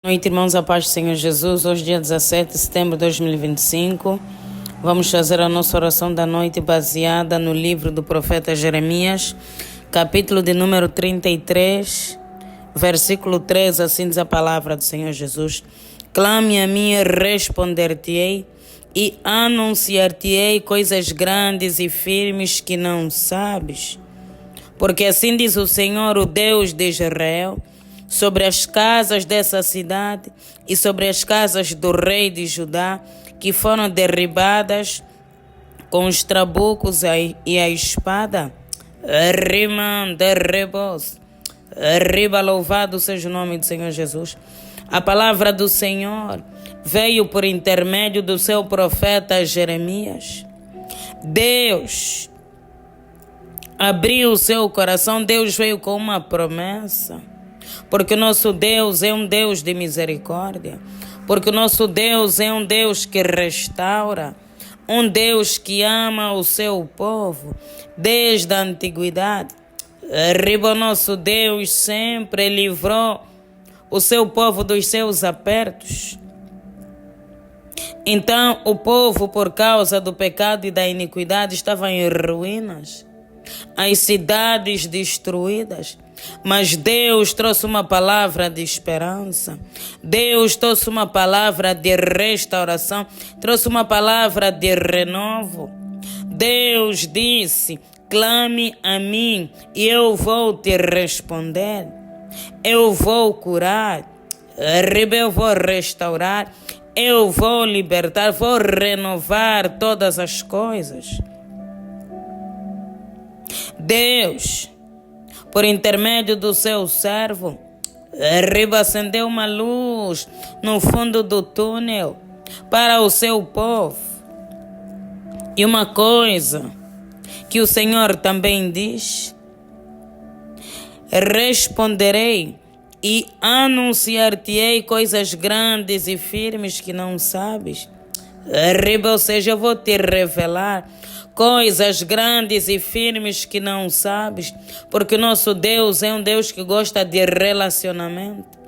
Boa noite, irmãos, a paz do Senhor Jesus. Hoje, dia 17 de setembro de 2025, vamos fazer a nossa oração da noite baseada no livro do profeta Jeremias, capítulo de número 33, versículo 3, assim diz a palavra do Senhor Jesus. Clame a mim e responder-te-ei e anunciar-te-ei coisas grandes e firmes que não sabes. Porque assim diz o Senhor, o Deus de Israel, sobre as casas dessa cidade e sobre as casas do rei de Judá, que foram derribadas com os trabucos e a espada. Arriba, louvado seja o nome do Senhor Jesus. A palavra do Senhor veio por intermédio do seu profeta Jeremias. Deus abriu o seu coração, Deus veio com uma promessa. Porque o nosso Deus é um Deus de misericórdia. Porque o nosso Deus é um Deus que restaura. Um Deus que ama o seu povo desde a antiguidade. O nosso Deus sempre livrou o seu povo dos seus apertos. Então o povo, por causa do pecado e da iniquidade, estava em ruínas. As cidades destruídas. Mas Deus trouxe uma palavra de esperança. Deus trouxe uma palavra de restauração. Trouxe uma palavra de renovo. Deus disse: clame a mim e eu vou te responder. Eu vou curar. Eu vou restaurar. Eu vou libertar. Vou renovar todas as coisas. Deus, por intermédio do seu servo, acendeu uma luz no fundo do túnel para o seu povo. E uma coisa que o Senhor também diz: responderei e anunciar-te-ei coisas grandes e firmes que não sabes. Ou seja, eu vou te revelar coisas grandes e firmes que não sabes, porque o nosso Deus é um Deus que gosta de relacionamento.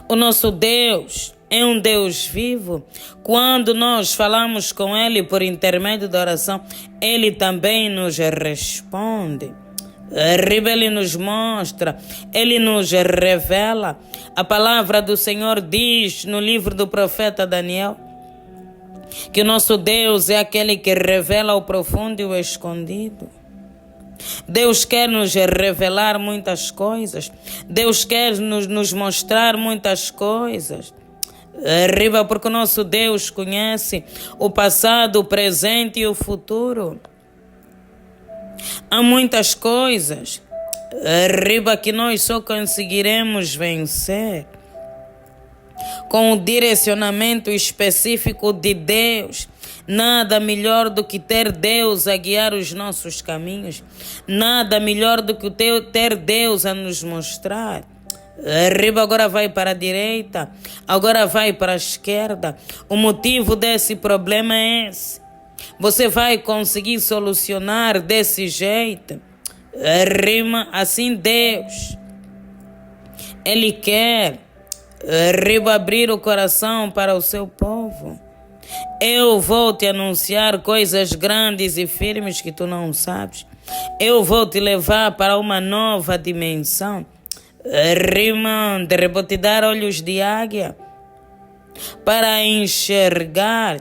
O nosso Deus é um Deus vivo. Quando nós falamos com Ele por intermédio da oração, Ele também nos responde. Ele nos mostra, Ele nos revela. A palavra do Senhor diz no livro do profeta Daniel que o nosso Deus é aquele que revela o profundo e o escondido. Deus quer nos revelar muitas coisas. Deus quer nos mostrar muitas coisas. Porque o nosso Deus conhece o passado, o presente e o futuro. Há muitas coisas que nós só conseguiremos vencer com o direcionamento específico de Deus. Nada melhor do que ter Deus a guiar os nossos caminhos. Nada melhor do que ter Deus a nos mostrar. Agora vai para a direita, agora vai para a esquerda. O motivo desse problema é esse. Você vai conseguir solucionar desse jeito. Assim Deus, Ele quer abrir o coração para o seu povo. Eu vou te anunciar coisas grandes e firmes que tu não sabes. Eu vou te levar para uma nova dimensão. Vou te dar olhos de águia para enxergar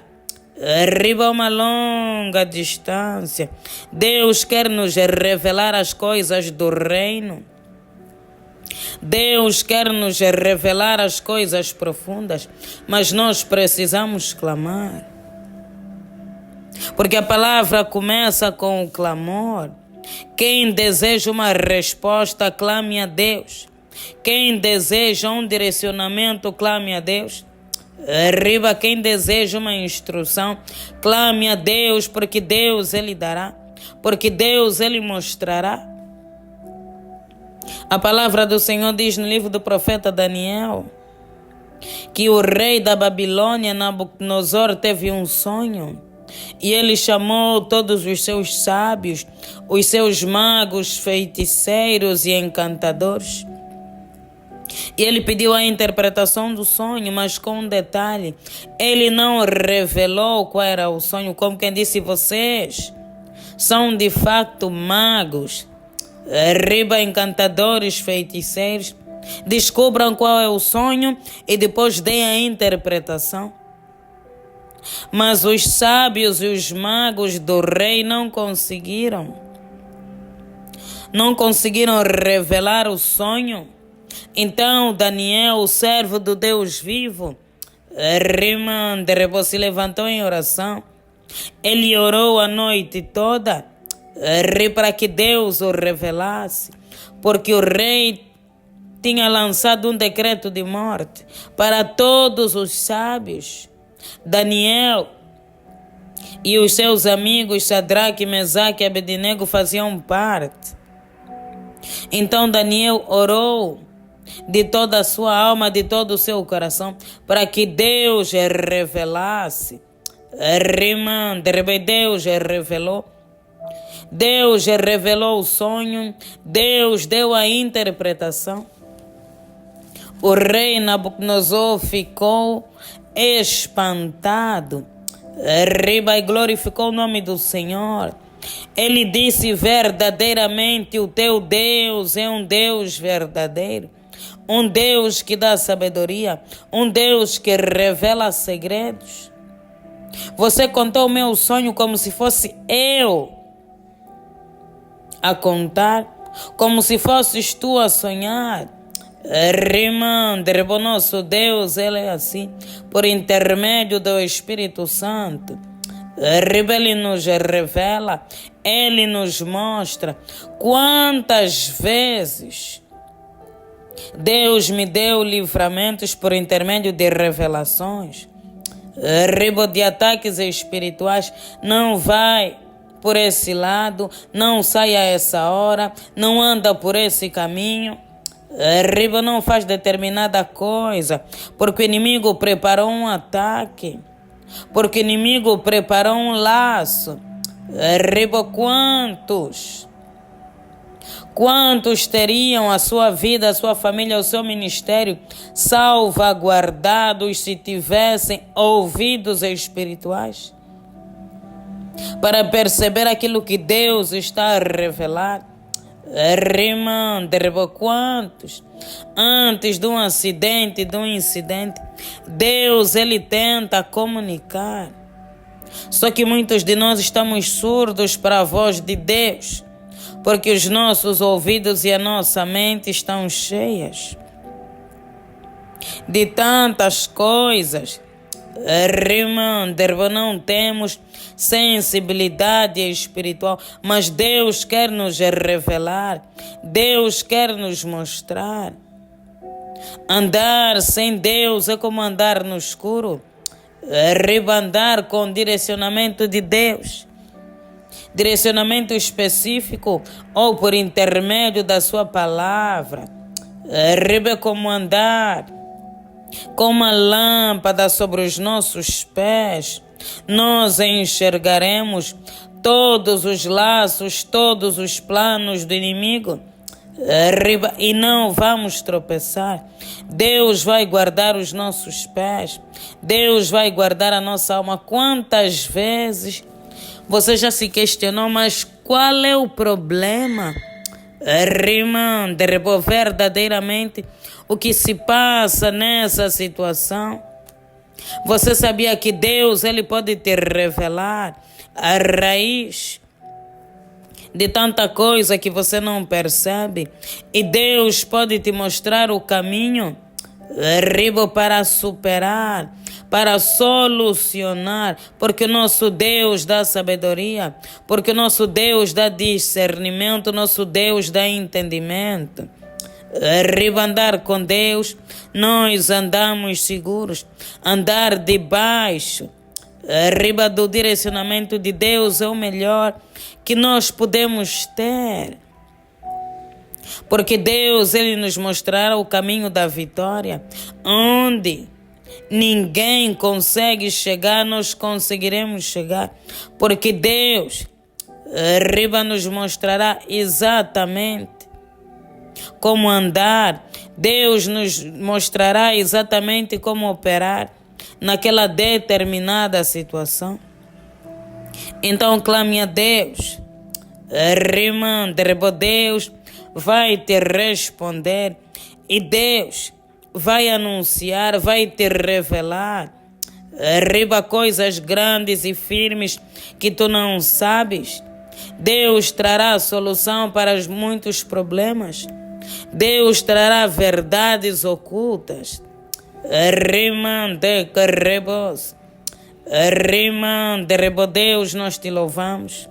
uma longa distância. Deus quer nos revelar as coisas do reino. Deus quer nos revelar as coisas profundas, mas nós precisamos clamar. Porque a palavra começa com o clamor. Quem deseja uma resposta, clame a Deus. Quem deseja um direcionamento, clame a Deus. Quem deseja uma instrução, clame a Deus, porque Deus Ele dará, porque Deus Ele mostrará. A palavra do Senhor diz no livro do profeta Daniel que o rei da Babilônia, Nabucodonosor, teve um sonho e ele chamou todos os seus sábios, os seus magos, feiticeiros e encantadores. E ele pediu a interpretação do sonho, mas com um detalhe. Ele não revelou qual era o sonho, como quem disse, vocês são de fato magos, encantadores, feiticeiros. Descubram qual é o sonho e depois deem a interpretação. Mas os sábios e os magos do rei não conseguiram revelar o sonho. Então Daniel, o servo do Deus vivo, se levantou em oração. Ele orou a noite toda para que Deus o revelasse, porque o rei tinha lançado um decreto de morte para todos os sábios. Daniel e os seus amigos Sadraque, Mesaque e Abednego faziam parte. Então Daniel orou de toda a sua alma, de todo o seu coração, para que Deus revelasse. Deus revelou. Deus revelou o sonho. Deus deu a interpretação. O rei Nabucodonosor ficou espantado. E glorificou o nome do Senhor. Ele disse: verdadeiramente o teu Deus é um Deus verdadeiro, um Deus que dá sabedoria, um Deus que revela segredos. Você contou o meu sonho como se fosse eu a contar, como se fosses tu a sonhar. Nosso Deus, Ele é assim, por intermédio do Espírito Santo. Ele nos revela, Ele nos mostra. Quantas vezes Deus me deu livramentos por intermédio de revelações, de ataques espirituais. Não vai por esse lado, não sai a essa hora, não anda por esse caminho. Não faz determinada coisa, porque o inimigo preparou um ataque, porque o inimigo preparou um laço. Quantos teriam a sua vida, a sua família, o seu ministério salvaguardados se tivessem ouvidos espirituais para perceber aquilo que Deus está a revelar? Quantos, antes de um acidente, de um incidente, Deus, Ele tenta comunicar. Só que muitos de nós estamos surdos para a voz de Deus, porque os nossos ouvidos e a nossa mente estão cheias de tantas coisas. Não temos sensibilidade espiritual, mas Deus quer nos revelar, Deus quer nos mostrar. Andar sem Deus é como andar no escuro. Andar com direcionamento de Deus, direcionamento específico, ou por intermédio da sua palavra. Como andar com uma lâmpada sobre os nossos pés. Nós enxergaremos todos os laços, todos os planos do inimigo, e não vamos tropeçar. Deus vai guardar os nossos pés, Deus vai guardar a nossa alma. Quantas vezes você já se questionou, mas qual é o problema? Verdadeiramente o que se passa nessa situação? Você sabia que Deus, Ele pode te revelar a raiz de tanta coisa que você não percebe? E Deus pode te mostrar o caminho para superar, para solucionar, porque o nosso Deus dá sabedoria, porque o nosso Deus dá discernimento, o nosso Deus dá entendimento. Andar com Deus, nós andamos seguros. Andar debaixo do direcionamento de Deus é o melhor que nós podemos ter, porque Deus, Ele nos mostrará o caminho da vitória. Onde ninguém consegue chegar, nós conseguiremos chegar, porque Deus nos mostrará exatamente como andar. Deus nos mostrará exatamente como operar naquela determinada situação. Então clame a Deus. Deus vai te responder e Deus vai anunciar, vai te revelar coisas grandes e firmes que tu não sabes. Deus trará solução para os muitos problemas. Deus trará verdades ocultas. Deus, nós te louvamos.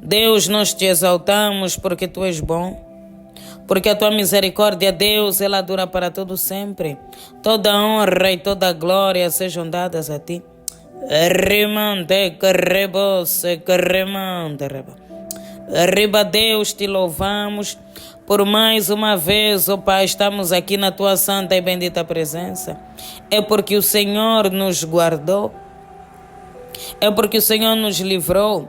Deus, nós te exaltamos porque tu és bom. Porque a tua misericórdia, Deus, ela dura para todo sempre. Toda honra e toda glória sejam dadas a ti. Deus, te louvamos por mais uma vez, ó Pai, estamos aqui na tua santa e bendita presença. É porque o Senhor nos guardou. É porque o Senhor nos livrou.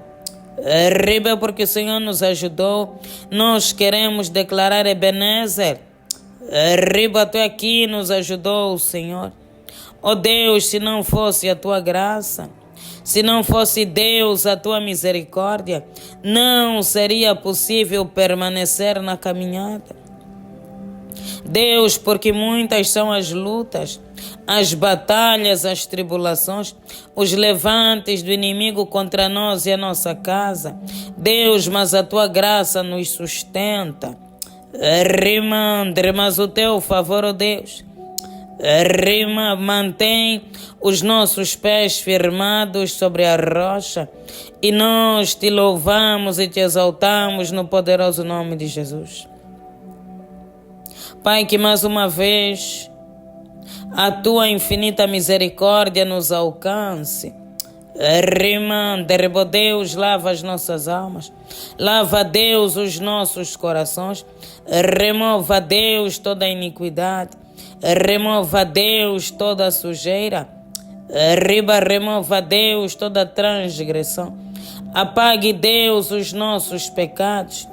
É porque o Senhor nos ajudou. Nós queremos declarar Ebenezer. Tu aqui nos ajudou, o Senhor. Ó Deus, se não fosse a tua graça, se não fosse Deus a tua misericórdia, não seria possível permanecer na caminhada. Deus, porque muitas são as lutas, as batalhas, as tribulações, os levantes do inimigo contra nós e a nossa casa. Deus, mas a tua graça nos sustenta. Mas o teu favor, ó Deus, mantém os nossos pés firmados sobre a rocha e nós te louvamos e te exaltamos no poderoso nome de Jesus. Pai, que mais uma vez a tua infinita misericórdia nos alcance. Deus, lava as nossas almas, lava, Deus, os nossos corações, remova, Deus, toda a iniquidade, remova, Deus, toda a sujeira, remova, Deus, toda a transgressão, apague, Deus, os nossos pecados,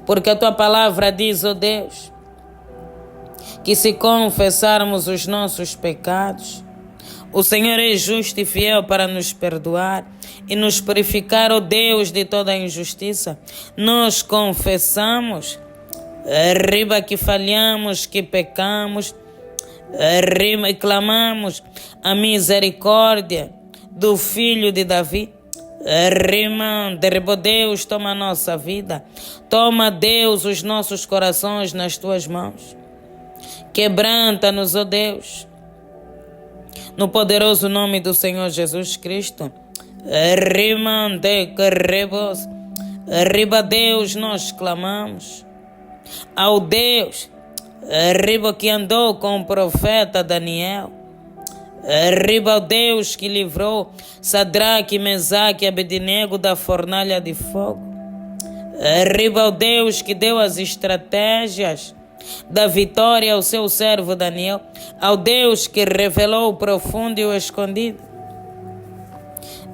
porque a tua palavra diz, ó Deus, que se confessarmos os nossos pecados, o Senhor é justo e fiel para nos perdoar e nos purificar, ó Deus, de toda a injustiça. Nós confessamos, que falhamos, que pecamos, e clamamos a misericórdia do Filho de Davi. Deus, toma a nossa vida, toma, Deus, os nossos corações nas tuas mãos. Quebranta-nos, ó Deus, no poderoso nome do Senhor Jesus Cristo. Deus, nós clamamos ao Deus que andou com o profeta Daniel. Ao Deus que livrou Sadraque, Mesaque e Abednego da fornalha de fogo. Ao Deus que deu as estratégias da vitória ao seu servo Daniel, ao Deus que revelou o profundo e o escondido.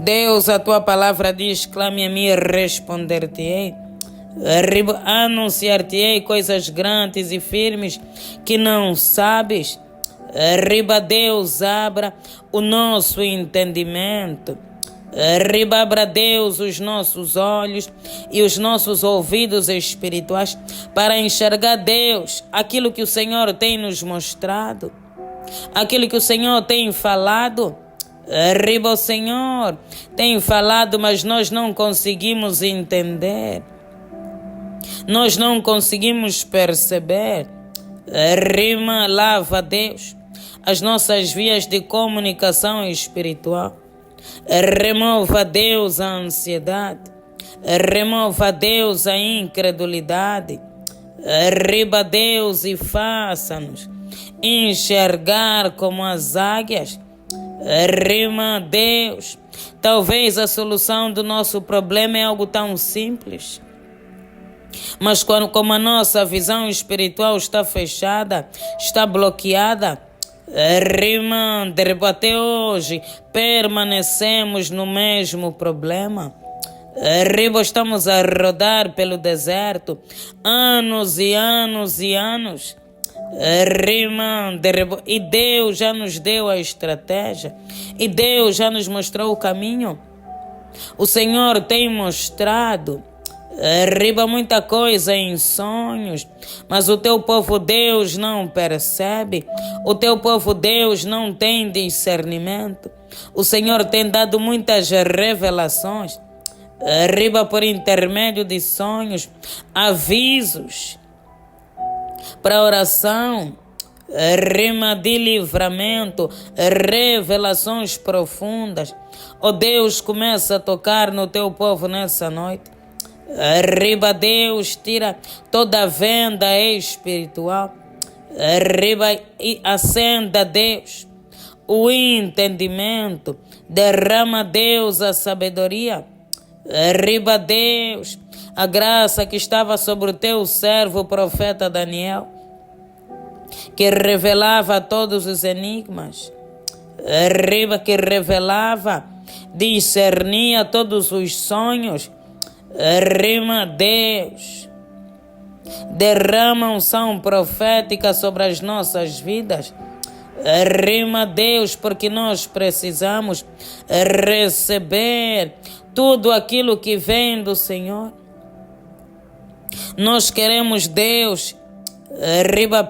Deus, a tua palavra diz, clame a mim e responder-te-ei. Anunciar-te-ei coisas grandes e firmes que não sabes. Deus, abra o nosso entendimento. Abra, Deus, os nossos olhos e os nossos ouvidos espirituais para enxergar, Deus, aquilo que o Senhor tem nos mostrado, aquilo que o Senhor tem falado. O Senhor tem falado, mas nós não conseguimos entender, nós não conseguimos perceber. Lava, Deus, as nossas vias de comunicação espiritual. Remova, Deus, a ansiedade. Remova, Deus, a incredulidade. Deus, e faça-nos enxergar como as águias. Deus, talvez a solução do nosso problema é algo tão simples, mas como a nossa visão espiritual está fechada, está bloqueada, até hoje permanecemos no mesmo problema. Estamos a rodar pelo deserto anos e anos e anos. E Deus já nos deu a estratégia. E Deus já nos mostrou o caminho. O Senhor tem mostrado muita coisa em sonhos, mas o teu povo Deus não percebe. O teu povo Deus não tem discernimento. O Senhor tem dado muitas revelações por intermédio de sonhos, avisos para oração, rima de livramento, revelações profundas. Oh Deus, começa a tocar no teu povo nessa noite. Deus, tira toda a venda espiritual. E acenda, Deus, o entendimento. Derrama, Deus, a sabedoria. Deus, a graça que estava sobre o teu servo, o profeta Daniel, que revelava todos os enigmas. Que revelava, discernia todos os sonhos. Deus, derrama unção profética sobre as nossas vidas. Deus, porque nós precisamos receber tudo aquilo que vem do Senhor. Nós queremos, Deus,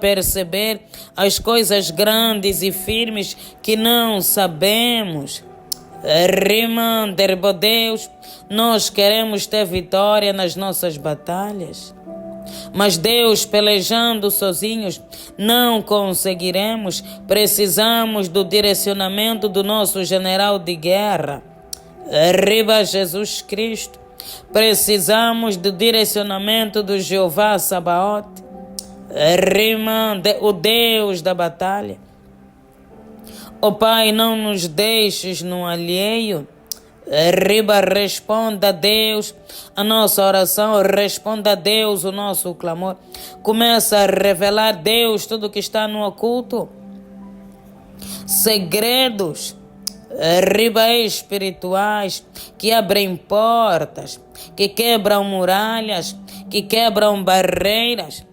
perceber as coisas grandes e firmes que não sabemos. Deus, nós queremos ter vitória nas nossas batalhas. Mas Deus, pelejando sozinhos, não conseguiremos. Precisamos do direcionamento do nosso general de guerra, Jesus Cristo. Precisamos do direcionamento do Jeová Sabaote, o Deus da batalha. Ó Pai, não nos deixes no alheio. Responda a Deus a nossa oração, responda a Deus o nosso clamor. Começa a revelar, Deus, tudo que está no oculto. Segredos espirituais que abrem portas, que quebram muralhas, que quebram barreiras.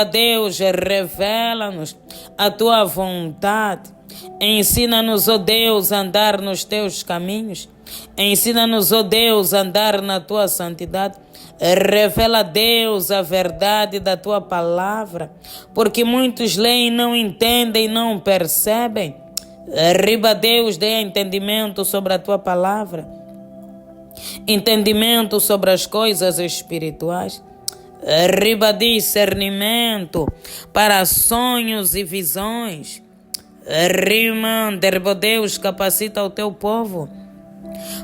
Deus, revela-nos a tua vontade. Ensina-nos, ó Deus, a andar nos teus caminhos. Ensina-nos, ó Deus, a andar na tua santidade. Revela, Deus, a verdade da tua palavra, porque muitos leem, não entendem, não percebem. Deus, dê entendimento sobre a tua palavra, entendimento sobre as coisas espirituais. Discernimento para sonhos e visões. Deus, capacita o teu povo,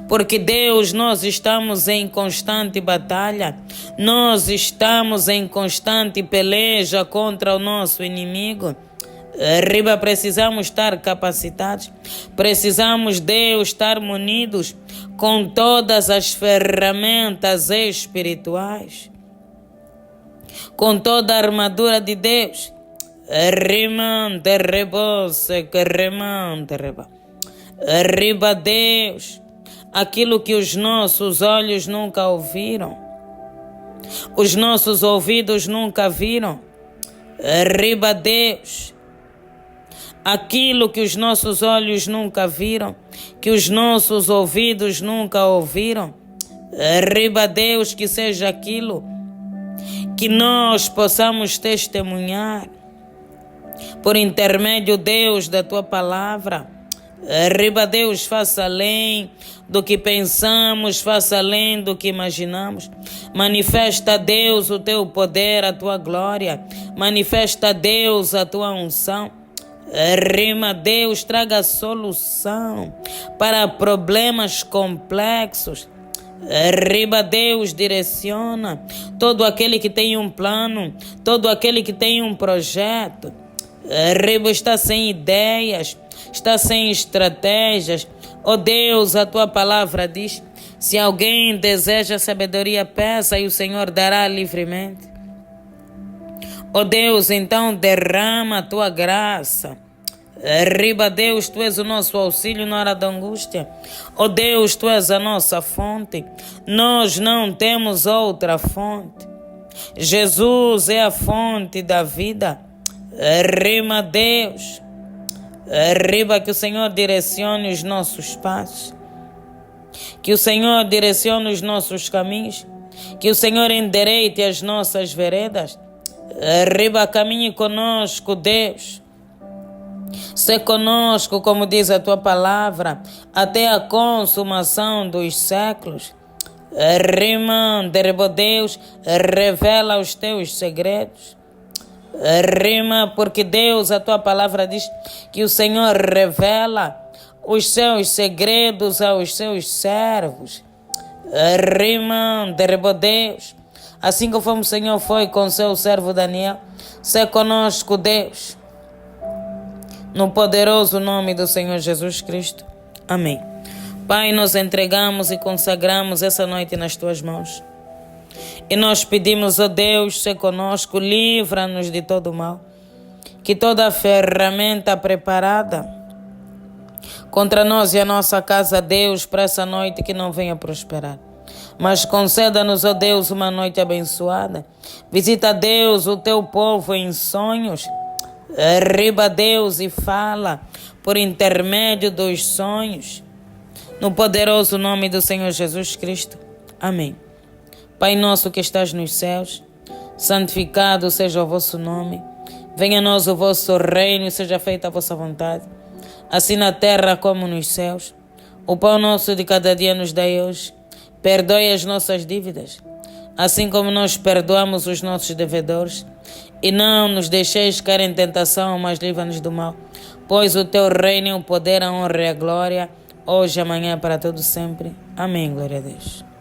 porque Deus, nós estamos em constante batalha, nós estamos em constante peleja contra o nosso inimigo. Precisamos estar capacitados, precisamos, Deus, estar munidos com todas as ferramentas espirituais, com toda a armadura de Deus. Deus, aquilo que os nossos olhos nunca ouviram, os nossos ouvidos nunca viram. Deus, aquilo que os nossos olhos nunca viram, que os nossos ouvidos nunca ouviram. Deus, que seja aquilo que nós possamos testemunhar por intermédio, Deus, da tua palavra. Deus, faça além do que pensamos, faça além do que imaginamos. Manifesta, Deus, o teu poder, a tua glória. Manifesta, Deus, a tua unção. Deus, traga solução para problemas complexos. Deus, direciona todo aquele que tem um plano, todo aquele que tem um projeto. Está sem ideias, está sem estratégias. Ó Deus, a tua palavra diz: se alguém deseja sabedoria, peça e o Senhor dará livremente. Ó Deus, então derrama a tua graça. Deus, tu és o nosso auxílio na hora da angústia. Ó Deus, tu és a nossa fonte. Nós não temos outra fonte. Jesus é a fonte da vida. Rima Deus. Riba, que o Senhor direcione os nossos passos. Que o Senhor direcione os nossos caminhos. Que o Senhor endireite as nossas veredas. Riba, caminhe conosco, Deus. Se conosco, como diz a tua palavra, até a consumação dos séculos. Rima, Deus, revela os teus segredos. Rima, porque Deus, a tua palavra diz que o Senhor revela os seus segredos aos seus servos. Rima, Deus, assim como o Senhor foi com seu servo Daniel, se conosco, Deus, no poderoso nome do Senhor Jesus Cristo. Amém. Pai, nós entregamos e consagramos essa noite nas tuas mãos. E nós pedimos, ó Deus, se conosco, livra-nos de todo o mal. Que toda ferramenta preparada contra nós e a nossa casa, Deus, para essa noite que não venha prosperar. Mas conceda-nos, ó Deus, uma noite abençoada. Visita, Deus, o teu povo em sonhos. Riba, Deus, e fala por intermédio dos sonhos. No poderoso nome do Senhor Jesus Cristo. Amém. Pai nosso que estás nos céus, santificado seja o vosso nome. Venha a nós o vosso reino e seja feita a vossa vontade, assim na terra como nos céus. O pão nosso de cada dia nos dai hoje. Perdoe as nossas dívidas, assim como nós perdoamos os nossos devedores. E não nos deixeis cair em tentação, mas livra-nos do mal. Pois o teu reino, o poder, a honra e a glória, hoje e amanhã, para todo sempre. Amém. Glória a Deus.